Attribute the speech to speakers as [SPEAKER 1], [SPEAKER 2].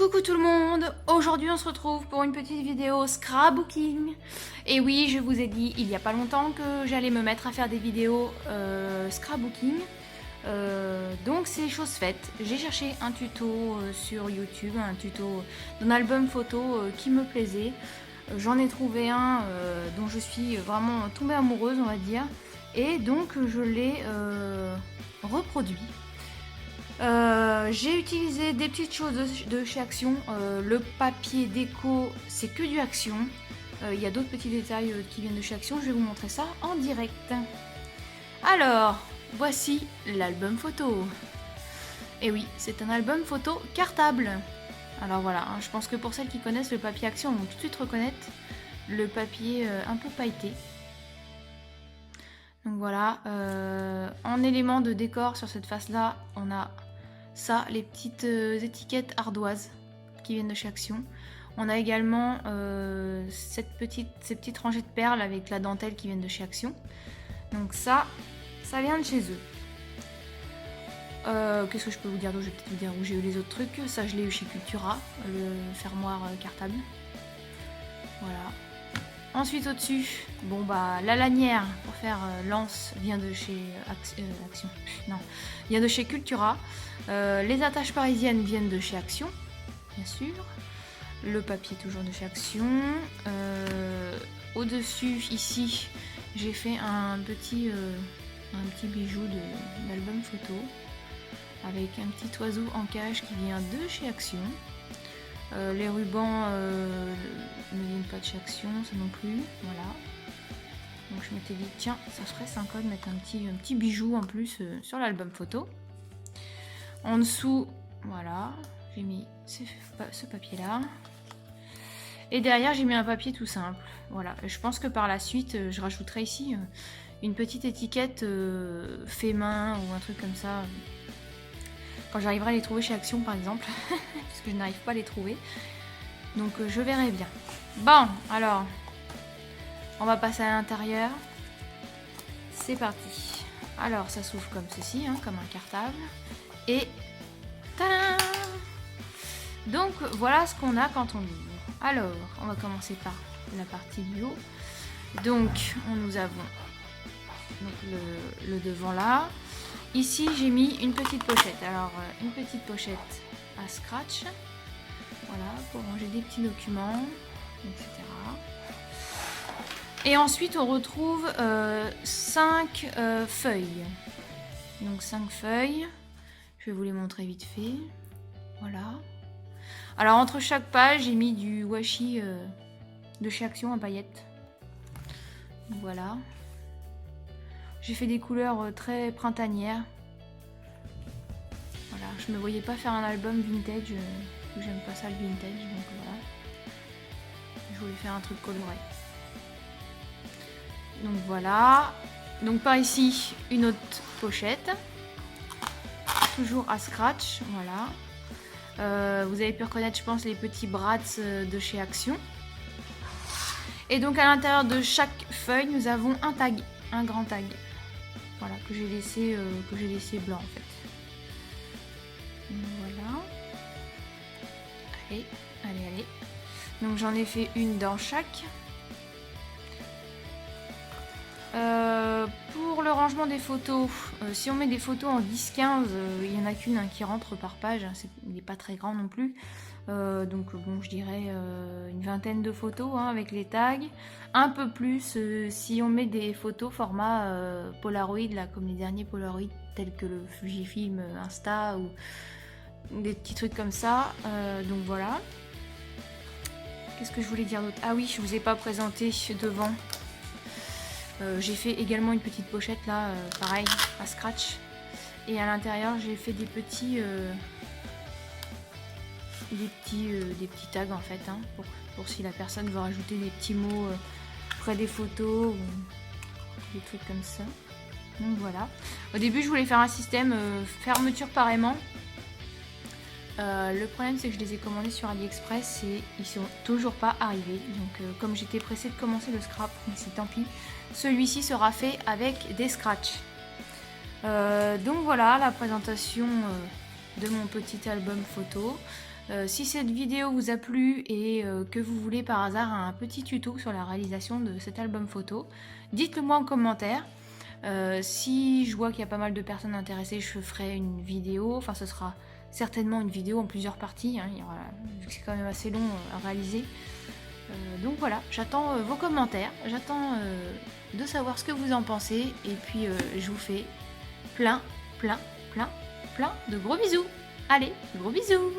[SPEAKER 1] Coucou tout le monde, aujourd'hui on se retrouve pour une petite vidéo scrapbooking. Et oui, je vous ai dit il y a pas longtemps que j'allais me mettre à faire des vidéos scrapbooking. Donc c'est chose faite. J'ai cherché un tuto sur YouTube, un tuto d'un album photo qui me plaisait. J'en ai trouvé un dont je suis vraiment tombée amoureuse, on va dire. Et donc je l'ai reproduit. J'ai utilisé des petites choses de chez Action. Le papier déco, c'est que du Action. Il y a d'autres petits détails qui viennent de chez Action. Je vais vous montrer ça en direct. Alors, voici l'album photo. Et oui, c'est un album photo cartable. Alors voilà, hein, je pense que pour celles qui connaissent le papier Action, vont tout de suite reconnaître le papier un peu pailleté. Donc voilà, en élément de décor sur cette face-là, on a ça, les petites étiquettes ardoises qui viennent de chez Action. On a également ces petites rangées de perles avec la dentelle qui viennent de chez Action. Donc ça vient de chez eux. Qu'est-ce que je peux vous dire d'autre? Je vais peut-être vous dire où j'ai eu les autres trucs. Ça, je l'ai eu chez Cultura, le fermoir cartable. Voilà. Ensuite au-dessus, bon bah la lanière pour faire lance vient de chez Action. Non, vient de chez Cultura. Les attaches parisiennes viennent de chez Action, bien sûr. Le papier toujours de chez Action. Au-dessus, ici, j'ai fait un petit bijou d'album photo avec un petit oiseau en cage qui vient de chez Action. Les rubans ne viennent pas de chez Action, ça non plus, voilà. Donc je m'étais dit, tiens, ça serait sympa de mettre un petit bijou en plus sur l'album photo. En dessous, voilà, j'ai mis ce papier-là. Et derrière, j'ai mis un papier tout simple. Voilà, je pense que par la suite, je rajouterai ici une petite étiquette fait main ou un truc comme ça. Quand j'arriverai à les trouver chez Action par exemple, parce que je n'arrive pas à les trouver. Donc je verrai bien. Bon, alors, on va passer à l'intérieur. C'est parti. Alors, ça s'ouvre comme ceci, hein, comme un cartable. Et, tadam! Donc, voilà ce qu'on a quand on ouvre. Alors, on va commencer par la partie du haut. Donc, nous avons donc, le devant là. Ici, j'ai mis une petite pochette. Alors, une petite pochette à scratch. Voilà, pour ranger des petits documents, etc. Et ensuite, on retrouve 5 feuilles. Donc, 5 feuilles. Je vais vous les montrer vite fait. Voilà. Alors, entre chaque page, j'ai mis du washi de chez Action à paillettes. Voilà. J'ai fait des couleurs très printanières. Voilà, je me voyais pas faire un album vintage. J'aime pas ça le vintage, donc voilà. Je voulais faire un truc coloré. Donc voilà. Donc par ici, une autre pochette. Toujours à scratch, voilà. Vous avez pu reconnaître, je pense, les petits brats de chez Action. Et donc à l'intérieur de chaque feuille, nous avons un tag, un grand tag. Voilà, que j'ai laissé blanc en fait. Voilà. Allez. Donc j'en ai fait une dans chaque. Pour le rangement des photos, si on met des photos en 10-15, il n'y en a qu'une qui rentre par page. Il n'est pas très grand non plus. Donc bon, je dirais une vingtaine de photos hein, avec les tags. Un peu plus si on met des photos format Polaroid, là, comme les derniers Polaroid tels que le Fujifilm Insta ou des petits trucs comme ça. Donc voilà. Qu'est-ce que je voulais dire d'autre? Ah oui, je vous ai pas présenté devant. J'ai fait également une petite pochette là, pareil, à scratch. Et à l'intérieur, j'ai fait des petits tags en fait, hein, pour si la personne veut rajouter des petits mots près des photos ou des trucs comme ça. Donc voilà. Au début, je voulais faire un système fermeture par aimant. Le problème, c'est que je les ai commandés sur AliExpress et ils sont toujours pas arrivés. Donc, comme j'étais pressée de commencer le scrap, c'est tant pis. Celui-ci sera fait avec des scratchs. Donc voilà la présentation de mon petit album photo. Si cette vidéo vous a plu et que vous voulez par hasard un petit tuto sur la réalisation de cet album photo, dites-le moi en commentaire. Si je vois qu'il y a pas mal de personnes intéressées, je ferai une vidéo. Enfin, ce sera certainement une vidéo en plusieurs parties, hein. Vu que c'est quand même assez long à réaliser. Donc voilà, j'attends vos commentaires, j'attends de savoir ce que vous en pensez. Et puis je vous fais plein de gros bisous. Allez, gros bisous!